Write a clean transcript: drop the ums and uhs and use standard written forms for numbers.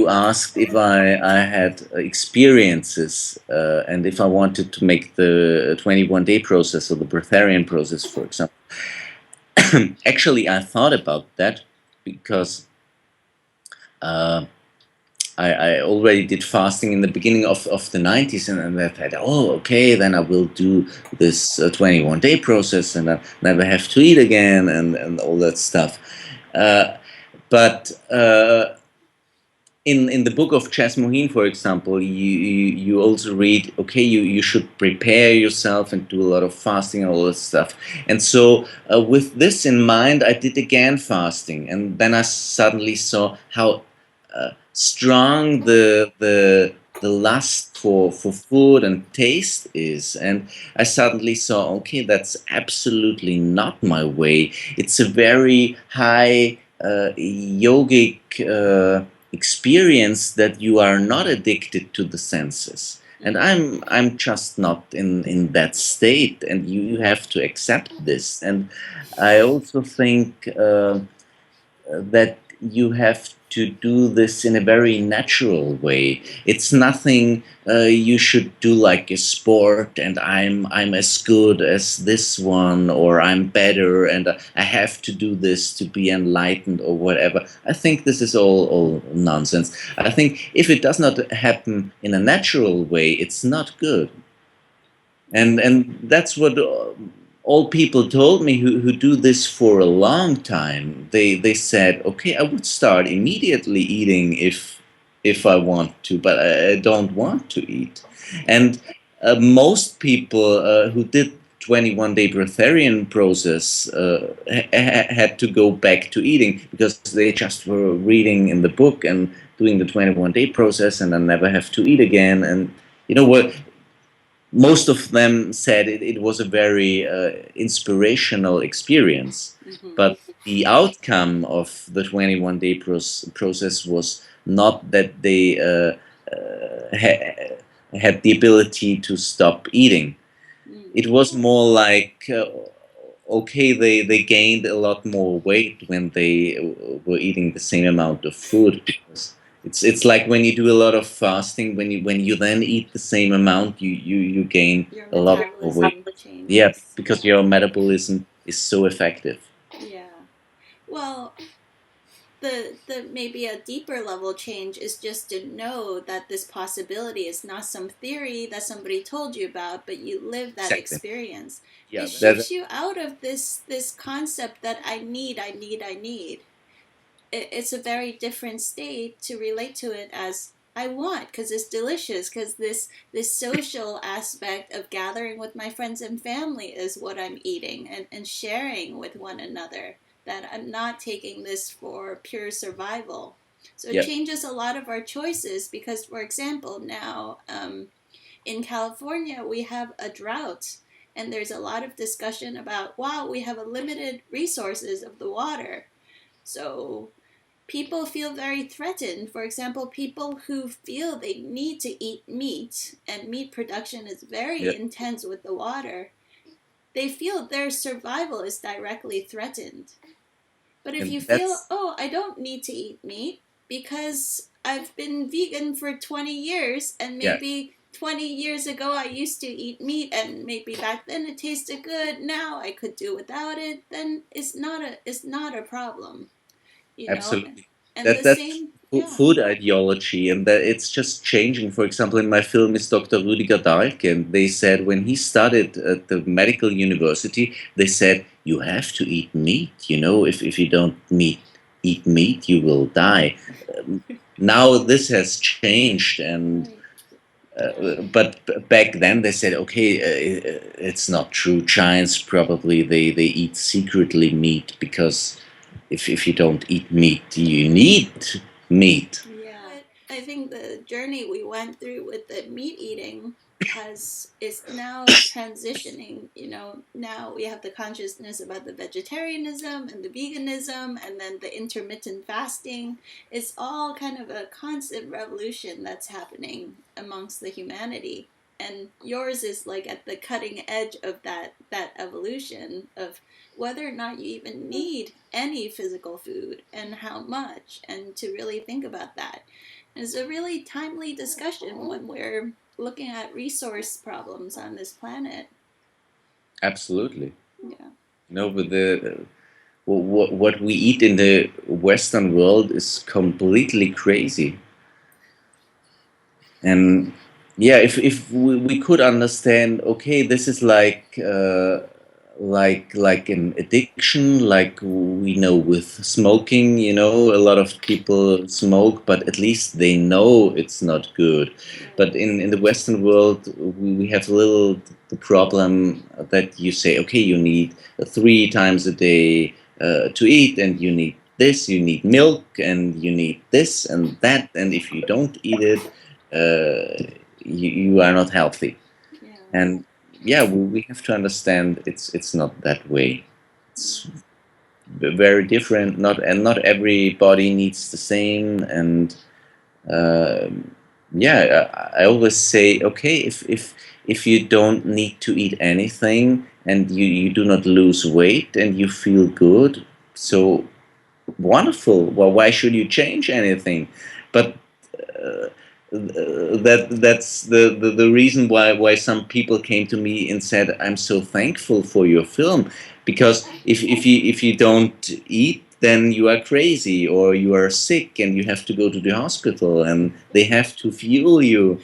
asked if I had experiences and if I wanted to make the 21-day process or the breatharian process, for example. Actually, I thought about that because uh, I already did fasting in the beginning of the 90s, and I thought, oh, okay, then I will do this 21-day process and I never have to eat again and all that stuff. But in the book of Chas Mohin, for example, you also read, okay, you should prepare yourself and do a lot of fasting and all that stuff. And so with this in mind, I did again fasting, and then I suddenly saw how strong the lust for food and taste is, and I suddenly saw, okay, that's absolutely not my way. It's a very high yogic experience that you are not addicted to the senses, and I'm just not in that state, and you have to accept this. And I also think that you have to do this in a very natural way. It's nothing you should do like a sport, and I'm as good as this one, or I'm better, and I have to do this to be enlightened or whatever. I think this is all nonsense. I think if it does not happen in a natural way, it's not good. And that's what all people told me who do this for a long time. They said, okay, I would start immediately eating if I want to, but I don't want to eat. And most people who did 21-day breatharian process had to go back to eating because they just were reading in the book and doing the 21-day process, and I never have to eat again. And you know what, most of them said it was a very inspirational experience. But the outcome of the 21-day process was not that they had the ability to stop eating. It was more like, okay, they gained a lot more weight when they were eating the same amount of food, because it's like when you do a lot of fasting, when you then eat the same amount, you gain Your a lot more weight. metabolism Yeah, changes. because your metabolism is so effective. Yeah. Well, the maybe a deeper level change is just to know that this possibility is not some theory that somebody told you about, but you live that Exactly. experience. It Yeah, that shifts you out of this concept that I need. It's a very different state to relate to it as I want because it's delicious, because this social aspect of gathering with my friends and family is what I'm eating, and sharing with one another, that I'm not taking this for pure survival. So it yeah. changes a lot of our choices because, for example, now in California we have a drought, and there's a lot of discussion about, wow, we have a limited resources of the water. So people feel very threatened. For example, people who feel they need to eat meat, and meat production is very Yeah. intense with the water, they feel their survival is directly threatened. But if you And feel, that's oh, I don't need to eat meat because I've been vegan for 20 years, and yeah, maybe 20 years ago I used to eat meat, and maybe back then it tasted good, now I could do without it, then it's not a problem, you know. absolutely. And That the that's same, yeah. food ideology, and that it's just changing. For example, in my film is Dr. Rüdiger Dahlke, and they said when he studied at the medical university, they said you have to eat meat. You know, if you don't eat meat, you will die. Now this has changed, and Right. Yeah. but back then they said, okay, it's not true. Giants probably they eat secretly meat because if you don't eat meat, you need meat. Yeah. I think the journey we went through with the meat eating has is now transitioning. You know, now we have the consciousness about the vegetarianism and the veganism, and then the intermittent fasting. It's all kind of a constant revolution that's happening amongst the humanity. And yours is like at the cutting edge of that evolution of whether or not you even need any physical food and how much, and to really think about that. It's a really timely discussion when we're looking at resource problems on this planet. Absolutely. Yeah. No, but what we eat in the Western world is completely crazy. And yeah, if we could understand, okay, this is like an addiction, like we know with smoking, you know, a lot of people smoke, but at least they know it's not good. But in the Western world, we have a little the problem that you say, okay, you need 3 times a day to eat, and you need this, you need milk, and you need this and that, and if you don't eat it, you are not healthy. Yeah. And yeah, we have to understand it's not that way. It's very different. Not everybody needs the same. And yeah, I always say, okay, if you don't need to eat anything and you do not lose weight and you feel good, so wonderful. Well, why should you change anything? But that's the reason why some people came to me and said, I'm so thankful for your film, because if you don't eat, then you are crazy or you are sick and you have to go to the hospital and they have to fuel you.